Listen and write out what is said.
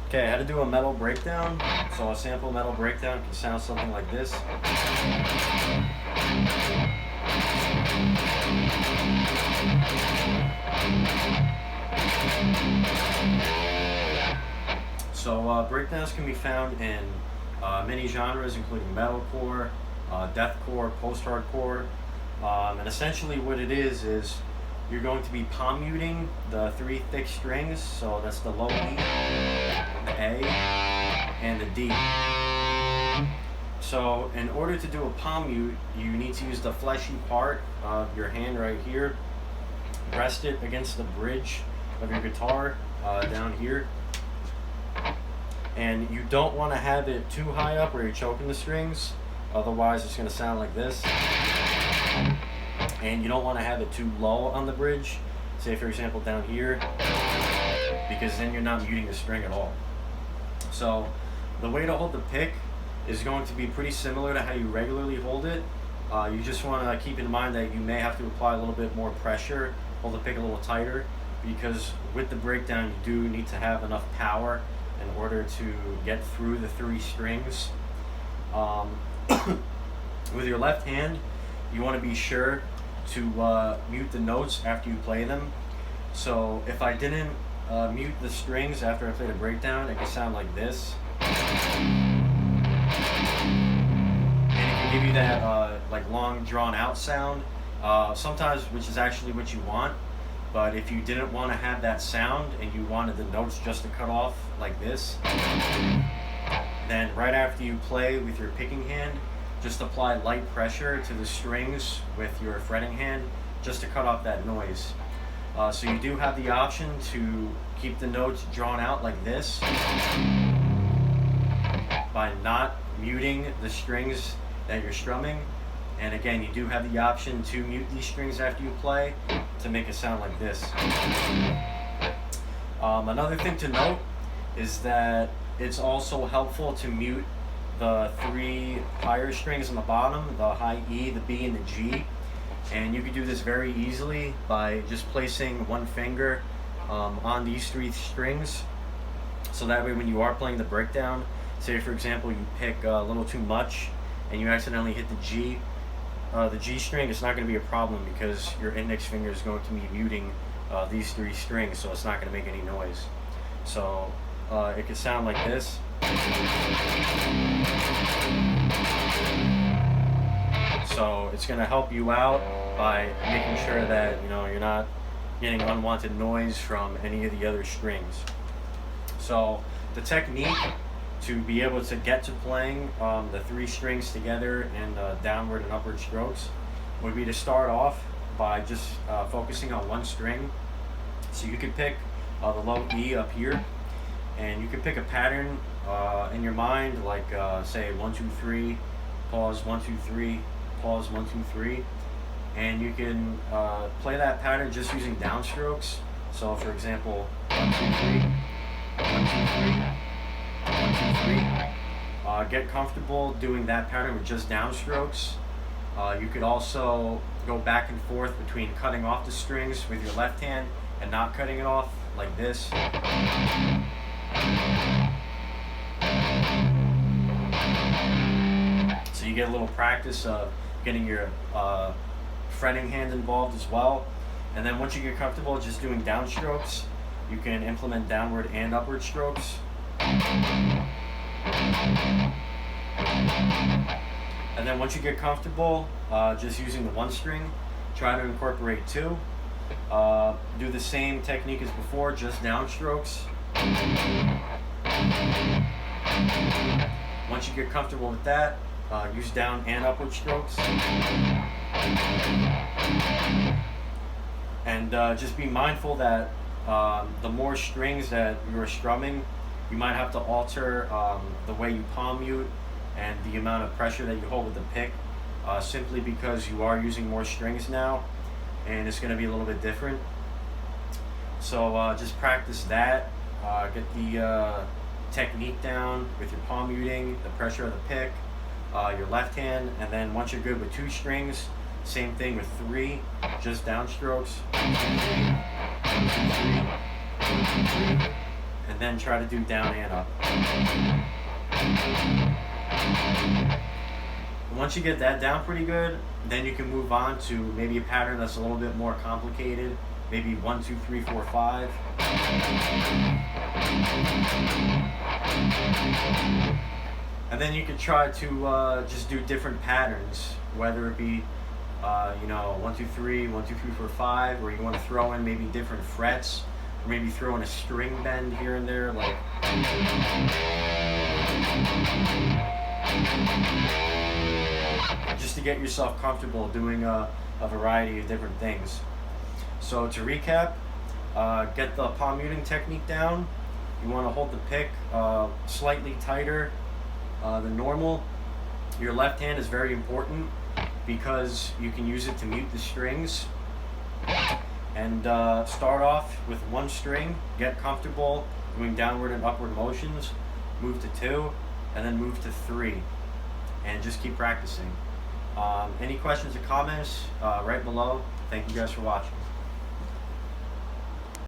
Okay, how to do a metal breakdown. So a sample metal breakdown can sound something like this. So breakdowns can be found in many genres, including metalcore, deathcore, post-hardcore, and essentially what it is you're going to be palm muting the three thick strings. So that's the low E, the A, and the D. So in order to do a palm mute, you need to use the fleshy part of your hand right here, rest it against the bridge of your guitar down here. And you don't want to have it too high up where you're choking the strings, otherwise it's going to sound like this. And you don't want to have it too low on the bridge, say for example down here, because then you're not muting the string at all. So the way to hold the pick is going to be pretty similar to how you regularly hold it. You just want to keep in mind that you may have to apply a little bit more pressure, hold the pick a little tighter, because with the breakdown you do need to have enough power in order to get through the three strings. With your left hand, you want to be sure to mute the notes after you play them. So if I didn't mute the strings after I played a breakdown, it could sound like this. And it can give you that like long drawn out sound, sometimes, which is actually what you want. But if you didn't want to have that sound and you wanted the notes just to cut off like this, then right after you play with your picking hand, just apply light pressure to the strings with your fretting hand just to cut off that noise. So you do have the option to keep the notes drawn out like this by not muting the strings that you're strumming. And again, you do have the option to mute these strings after you play to make it sound like this. Another thing to note is that it's also helpful to mute the three higher strings on the bottom, the high E, the B, and the G. And you can do this very easily by just placing one finger on these three strings. So that way when you are playing the breakdown, say for example you pick a little too much and you accidentally hit the G string, it's not going to be a problem because your index finger is going to be muting these three strings, so it's not going to make any noise. So it could sound like this. So it's going to help you out by making sure that you're not getting unwanted noise from any of the other strings. So the technique to be able to get to playing the three strings together in downward and upward strokes would be to start off by just focusing on one string. So you could pick the low E up here, and you could pick a pattern in your mind, like say 1, 2, 3, pause 1, 2, 3, pause 1, 2, 3, and you can play that pattern just using downstrokes. So for example, 1, 2, 3, 1, 2, 3. 1, 2, 3. Get comfortable doing that pattern with just downstrokes. You could also go back and forth between cutting off the strings with your left hand and not cutting it off, like this. So you get a little practice of getting your fretting hand involved as well. And then once you get comfortable just doing downstrokes, you can implement downward and upward strokes. And then once you get comfortable just using the one string, try to incorporate two. Do the same technique as before, just downstrokes. Once you get comfortable with that, use down and upward strokes. And just be mindful that the more strings that you're strumming, you might have to alter the way you palm mute and the amount of pressure that you hold with the pick, simply because you are using more strings now and it's going to be a little bit different. So just practice that, get the technique down with your palm muting, the pressure of the pick, your left hand, and then once you're good with two strings, same thing with three, just downstrokes. 1, 2, 3, 1, 2, 3. And and then try to do down and up. Once you get that down pretty good, then you can move on to maybe a pattern that's a little bit more complicated. Maybe 1, 2, 3, 4, 5. And then you can try to just do different patterns, whether it be 1, 2, 3, 1, 2, 3, 4, 5, or you want to throw in maybe different frets, or maybe throw in a string bend here and there, like. Just to get yourself comfortable doing a variety of different things. So to recap, get the palm muting technique down. You want to hold the pick slightly tighter than normal. Your left hand is very important because you can use it to mute the strings. And start off with one string, get comfortable doing downward and upward motions, move to 2, and then move to 3, and just keep practicing. Any questions or comments, right below. Thank you guys for watching.